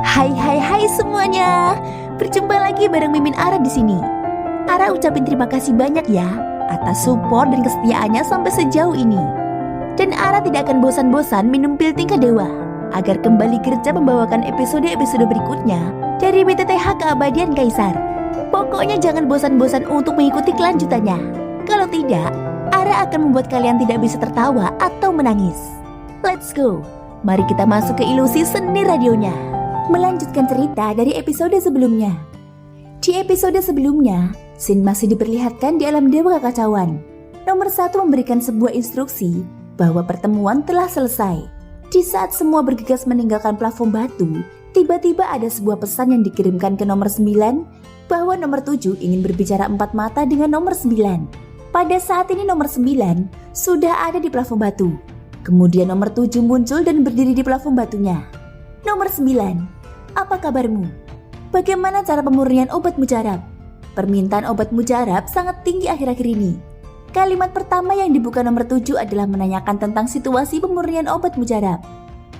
Hai semuanya. Berjumpa lagi bareng Mimin Ara di sini. Ara ucapin terima kasih banyak ya atas support dan kesetiaannya sampai sejauh ini. Dan Ara tidak akan bosan-bosan minum pil tingkat dewa agar kembali kerja membawakan episode-episode berikutnya dari BTTH Keabadian Kaisar. Pokoknya jangan bosan-bosan untuk mengikuti kelanjutannya. Kalau tidak, Ara akan membuat kalian tidak bisa tertawa atau menangis. Let's go. Mari kita masuk ke ilusi seni radionya. Melanjutkan cerita dari episode sebelumnya. Di episode sebelumnya, Shin masih diperlihatkan di alam dewa kekacauan. Nomor 1 memberikan sebuah instruksi bahwa pertemuan telah selesai. Di saat semua bergegas meninggalkan plafon batu, tiba-tiba ada sebuah pesan yang dikirimkan ke nomor 9 bahwa nomor 7 ingin berbicara empat mata dengan nomor 9. Pada saat ini nomor 9 sudah ada di plafon batu. Kemudian nomor 7 muncul dan berdiri di plafon batunya. Nomor 9. Apa kabarmu? Bagaimana cara pemurnian obat mujarab? Permintaan obat mujarab sangat tinggi akhir-akhir ini. Kalimat pertama yang dibuka nomor 7 adalah menanyakan tentang situasi pemurnian obat mujarab.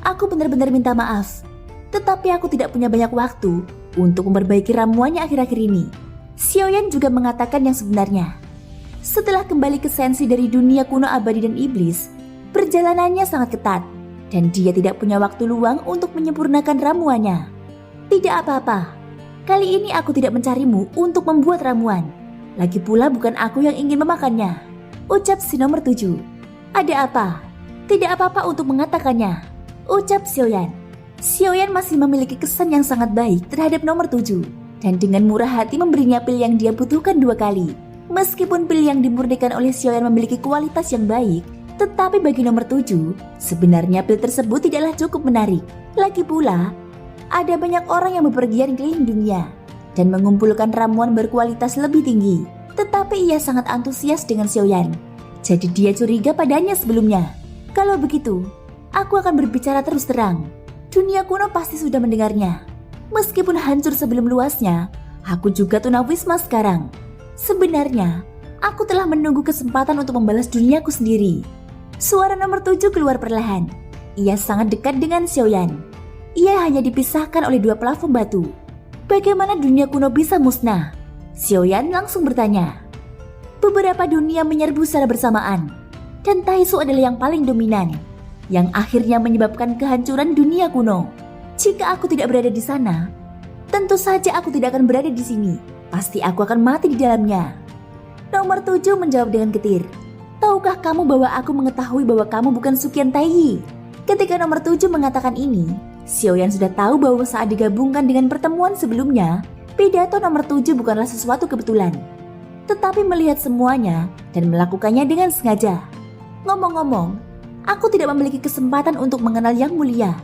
Aku benar-benar minta maaf, tetapi aku tidak punya banyak waktu untuk memperbaiki ramuannya akhir-akhir ini. Xiaoyan juga mengatakan yang sebenarnya. Setelah kembali ke sensi dari dunia kuno abadi dan iblis, perjalanannya sangat ketat dan dia tidak punya waktu luang untuk menyempurnakan ramuannya. Tidak apa-apa, kali ini aku tidak mencarimu untuk membuat ramuan. Lagi pula bukan aku yang ingin memakannya, ucap si nomor 7. Ada apa? Tidak apa-apa untuk mengatakannya, ucap Xiaoyan. Xiaoyan masih memiliki kesan yang sangat baik terhadap nomor 7 dan dengan murah hati memberinya pil yang dia butuhkan 2 kali. Meskipun pil yang dimurnikan oleh Xiaoyan memiliki kualitas yang baik, tetapi bagi nomor 7, sebenarnya pil tersebut tidaklah cukup menarik. Lagi pula, ada banyak orang yang bepergian keliling dunia dan mengumpulkan ramuan berkualitas lebih tinggi. Tetapi ia sangat antusias dengan Xiaoyan. Jadi dia curiga padanya sebelumnya. Kalau begitu, aku akan berbicara terus terang. Dunia kuno pasti sudah mendengarnya. Meskipun hancur sebelum luasnya, aku juga tunawisma sekarang. Sebenarnya, aku telah menunggu kesempatan untuk membalas duniaku sendiri. Suara nomor 7 keluar perlahan. Ia sangat dekat dengan Xiaoyan. Ia hanya dipisahkan oleh 2 plafon batu. Bagaimana dunia kuno bisa musnah? Xiaoyan langsung bertanya. Beberapa dunia menyerbu secara bersamaan, dan Taisu adalah yang paling dominan, yang akhirnya menyebabkan kehancuran dunia kuno. Jika aku tidak berada di sana, tentu saja aku tidak akan berada di sini. Pasti aku akan mati di dalamnya. Nomor 7 menjawab dengan getir. Tahukah kamu bahwa aku mengetahui bahwa kamu bukan Suqian Taiyi? Ketika nomor 7 mengatakan ini, Xiaoyan sudah tahu bahwa saat digabungkan dengan pertemuan sebelumnya, pidato nomor 7 bukanlah sesuatu kebetulan, tetapi melihat semuanya dan melakukannya dengan sengaja. Ngomong-ngomong, aku tidak memiliki kesempatan untuk mengenal Yang Mulia,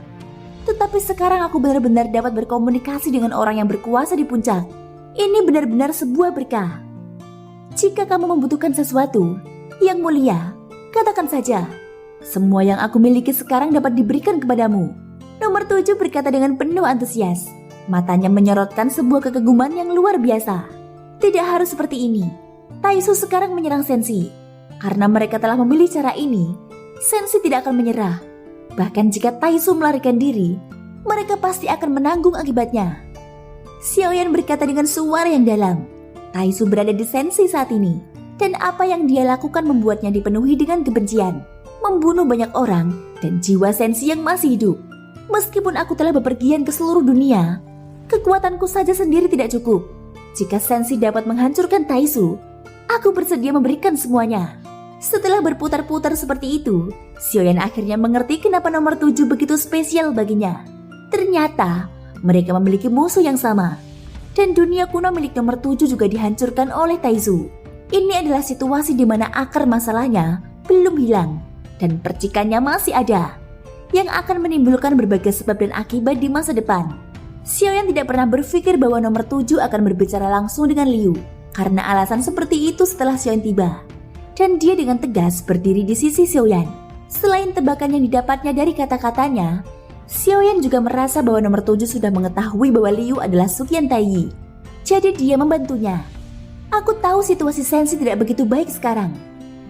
tetapi sekarang aku benar-benar dapat berkomunikasi dengan orang yang berkuasa di puncak. Ini benar-benar sebuah berkah. Jika kamu membutuhkan sesuatu, Yang Mulia, katakan saja. Semua yang aku miliki sekarang dapat diberikan kepadamu. Nomor 7 berkata dengan penuh antusias. Matanya menyorotkan sebuah kekeguman yang luar biasa. Tidak harus seperti ini. Taisu sekarang menyerang Senshi. Karena mereka telah memilih cara ini, Senshi tidak akan menyerah. Bahkan jika Taisu melarikan diri, mereka pasti akan menanggung akibatnya. Xiaoyan berkata dengan suara yang dalam. Taisu berada di Senshi saat ini, dan apa yang dia lakukan membuatnya dipenuhi dengan kebencian, membunuh banyak orang dan jiwa Senshi yang masih hidup. Meskipun aku telah bepergian ke seluruh dunia, kekuatanku saja sendiri tidak cukup. Jika Senshi dapat menghancurkan Taisu, aku bersedia memberikan semuanya. Setelah berputar-putar seperti itu, Xiaoyan akhirnya mengerti kenapa nomor 7 begitu spesial baginya. Ternyata, mereka memiliki musuh yang sama. Dan dunia kuno milik nomor 7 juga dihancurkan oleh Taisu. Ini adalah situasi di mana akar masalahnya belum hilang dan percikannya masih ada, yang akan menimbulkan berbagai sebab dan akibat di masa depan. Xiaoyan tidak pernah berpikir bahwa nomor 7 akan berbicara langsung dengan Liu, karena alasan seperti itu setelah Xiaoyan tiba. Dan dia dengan tegas berdiri di sisi Xiaoyan. Selain tebakan yang didapatnya dari kata-katanya, Xiaoyan juga merasa bahwa nomor 7 sudah mengetahui bahwa Liu adalah Suqian Taiyi. Jadi dia membantunya. Aku tahu situasi Senshi tidak begitu baik sekarang.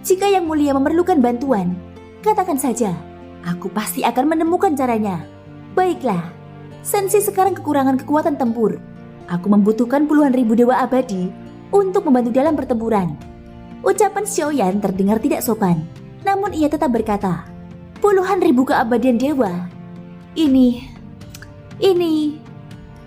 Jika Yang Mulia memerlukan bantuan, katakan saja. Aku pasti akan menemukan caranya. Baiklah, Sensi sekarang kekurangan kekuatan tempur. Aku membutuhkan puluhan ribu dewa abadi untuk membantu dalam pertempuran. Ucapan Xiaoyan terdengar tidak sopan, namun ia tetap berkata, puluhan ribu keabadian dewa. Ini...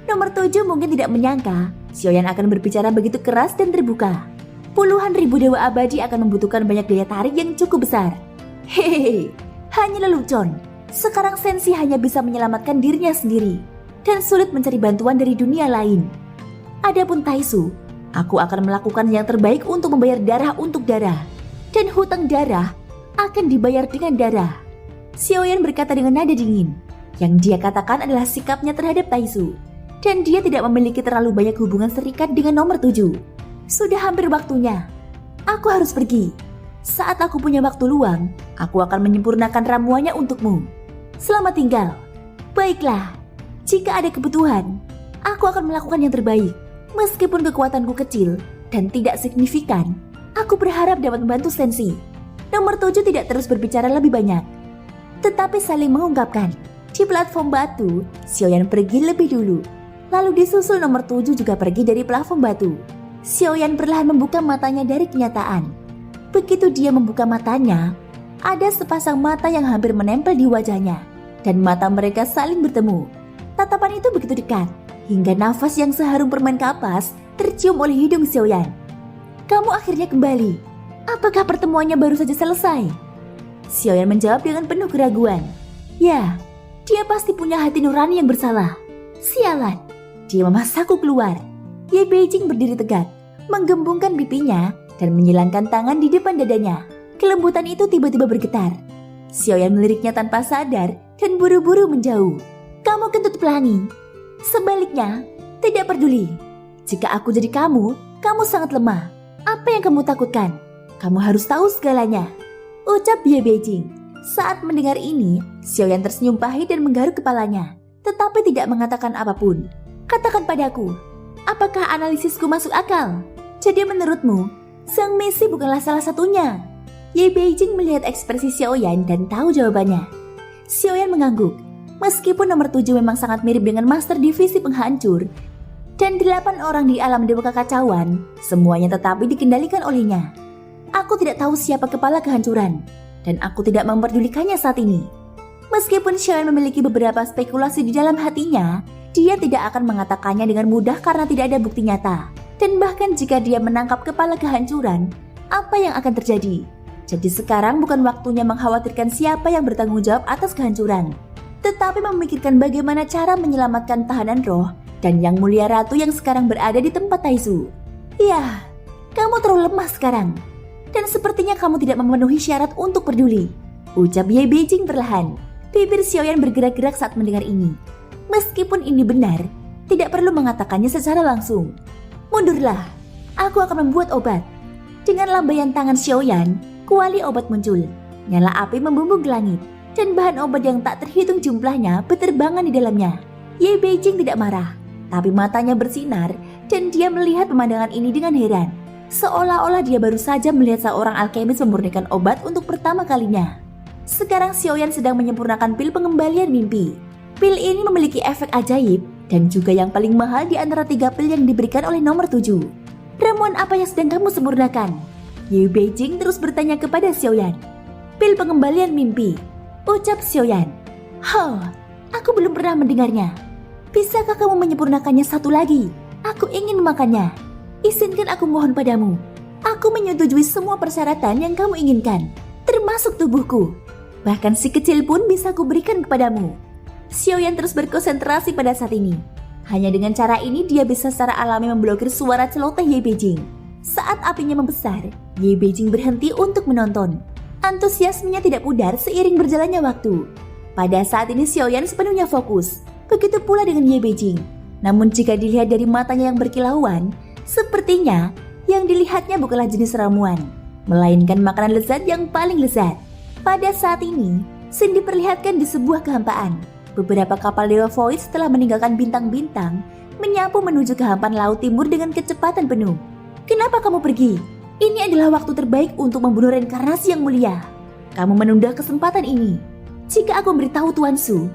Nomor 7 mungkin tidak menyangka Xiaoyan akan berbicara begitu keras dan terbuka. Puluhan ribu dewa abadi akan membutuhkan banyak daya tarik yang cukup besar. Hehehe, hanya lelucon. Sekarang Sensi hanya bisa menyelamatkan dirinya sendiri dan sulit mencari bantuan dari dunia lain. Adapun Taisu, aku akan melakukan yang terbaik untuk membayar darah untuk darah, dan hutang darah akan dibayar dengan darah. Xiaoyan berkata dengan nada dingin. Yang dia katakan adalah sikapnya terhadap Taisu, dan dia tidak memiliki terlalu banyak hubungan serikat dengan nomor 7. Sudah hampir waktunya. Aku harus pergi. Saat aku punya waktu luang, aku akan menyempurnakan ramuannya untukmu. Selamat tinggal. Baiklah, jika ada kebutuhan, aku akan melakukan yang terbaik. Meskipun kekuatanku kecil dan tidak signifikan, aku berharap dapat membantu Sensi. Nomor 7 tidak terus berbicara lebih banyak, tetapi saling mengungkapkan. Di platform batu, Xiaoyan pergi lebih dulu. Lalu disusul nomor 7 juga pergi dari platform batu. Xiaoyan perlahan membuka matanya dari kenyataan. Begitu dia membuka matanya, ada sepasang mata yang hampir menempel di wajahnya, dan mata mereka saling bertemu. Tatapan itu begitu dekat, hingga nafas yang seharum permen kapas tercium oleh hidung Xiaoyan. Kamu akhirnya kembali. Apakah pertemuannya baru saja selesai? Xiaoyan menjawab dengan penuh keraguan. Ya, dia pasti punya hati nurani yang bersalah. Sialan, dia memasakku keluar. Ye Beijing berdiri tegak, menggembungkan pipinya dan menyilangkan tangan di depan dadanya. Kelembutan itu tiba-tiba bergetar. Xiaoyan meliriknya tanpa sadar dan buru-buru menjauh. Kamu kentut pelangi. Sebaliknya, tidak peduli. Jika aku jadi kamu sangat lemah. Apa yang kamu takutkan? Kamu harus tahu segalanya, ucap Ye Beijing. Saat mendengar ini, Xiaoyan tersenyum pahit dan menggaruk kepalanya, tetapi tidak mengatakan apapun. Katakan padaku, apakah analisisku masuk akal? Jadi menurutmu, Sang Misi bukanlah salah satunya? Ye Beijing melihat ekspresi Xiaoyan dan tahu jawabannya. Xiaoyan mengangguk. Meskipun nomor 7 memang sangat mirip dengan Master Divisi Penghancur dan 8 orang di alam dewa kekacauan, semuanya tetapi dikendalikan olehnya. Aku tidak tahu siapa kepala kehancuran, dan aku tidak memperdulikannya saat ini. Meskipun Xiaoyan memiliki beberapa spekulasi di dalam hatinya, dia tidak akan mengatakannya dengan mudah karena tidak ada bukti nyata. Dan bahkan jika dia menangkap kepala kehancuran, apa yang akan terjadi? Jadi sekarang bukan waktunya mengkhawatirkan siapa yang bertanggung jawab atas kehancuran, tetapi memikirkan bagaimana cara menyelamatkan tahanan roh dan Yang Mulia Ratu yang sekarang berada di tempat Taisu. Ya, kamu terlalu lemah sekarang, dan sepertinya kamu tidak memenuhi syarat untuk peduli, ucap Ye Beijing perlahan. Bibir Xiaoyan bergerak-gerak saat mendengar ini. Meskipun ini benar, tidak perlu mengatakannya secara langsung. Mundurlah, aku akan membuat obat. Dengan lambaian tangan Xiaoyan, kuali obat muncul. Nyala api membumbung ke langit, dan bahan obat yang tak terhitung jumlahnya berterbangan di dalamnya. Ye Beijing tidak marah, tapi matanya bersinar dan dia melihat pemandangan ini dengan heran. Seolah-olah dia baru saja melihat seorang alkemis memurnikan obat untuk pertama kalinya. Sekarang Xiaoyan sedang menyempurnakan pil pengembalian mimpi. Pil ini memiliki efek ajaib dan juga yang paling mahal di antara 3 pil yang diberikan oleh nomor 7. Ramuan apa yang sedang kamu sempurnakan? Ye Beijing terus bertanya kepada Xiaoyan. Pil pengembalian mimpi, ucap Xiaoyan. Aku belum pernah mendengarnya. Bisakah kamu menyempurnakannya satu lagi? Aku ingin memakannya. Izinkan aku mohon padamu. Aku menyetujui semua persyaratan yang kamu inginkan, termasuk tubuhku. Bahkan si kecil pun bisa kuberikan kepadamu. Xiaoyan terus berkonsentrasi pada saat ini. Hanya dengan cara ini dia bisa secara alami memblokir suara celoteh Ye Beijing. Saat apinya membesar, Ye Beijing berhenti untuk menonton. Antusiasmenya tidak pudar seiring berjalannya waktu. Pada saat ini Xiaoyan sepenuhnya fokus. Begitu pula dengan Ye Beijing. Namun jika dilihat dari matanya yang berkilauan, sepertinya yang dilihatnya bukanlah jenis ramuan, melainkan makanan lezat yang paling lezat. Pada saat ini, Xin diperlihatkan di sebuah kehampaan. Beberapa kapal Dewa Void setelah meninggalkan bintang-bintang, menyapu menuju ke hamparan laut timur dengan kecepatan penuh. Kenapa kamu pergi? Ini adalah waktu terbaik untuk membunuh reinkarnasi yang mulia. Kamu menunda kesempatan ini. Jika aku memberitahu Tuan Su,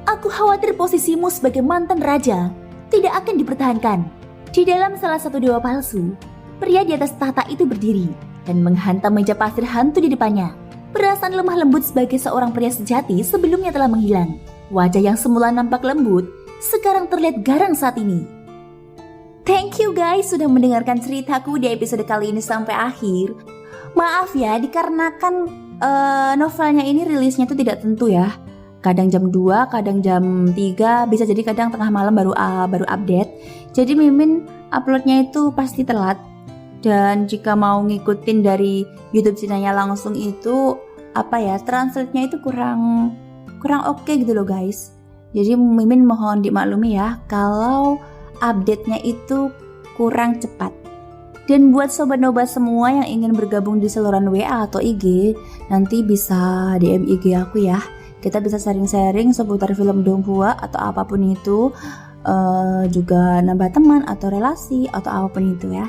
Aku khawatir posisimu sebagai mantan raja tidak akan dipertahankan. Di dalam salah satu dewa palsu, pria di atas tahta itu berdiri dan menghantam meja pasir hantu di depannya. Perasaan lemah lembut sebagai seorang pria sejati sebelumnya telah menghilang. Wajah yang semula nampak lembut, sekarang terlihat garang saat ini. Thank you guys sudah mendengarkan ceritaku di episode kali ini sampai akhir. Maaf ya, dikarenakan novelnya ini rilisnya itu tidak tentu ya. Kadang jam 2, kadang jam 3, bisa jadi kadang tengah malam baru update. Jadi Mimin uploadnya itu pasti telat. Dan jika mau ngikutin dari YouTube channelnya langsung itu translate-nya itu kurang oke gitu loh guys. Jadi Mimin mohon dimaklumi ya kalau update-nya itu kurang cepat. Dan buat sobat Noba semua yang ingin bergabung di saluran WA atau IG, nanti bisa DM IG aku ya. Kita bisa sharing-sharing seputar film Donghua atau apapun itu, juga nambah teman atau relasi atau apapun itu ya.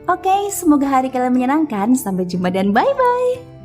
Oke, semoga hari kalian menyenangkan. Sampai jumpa dan bye-bye.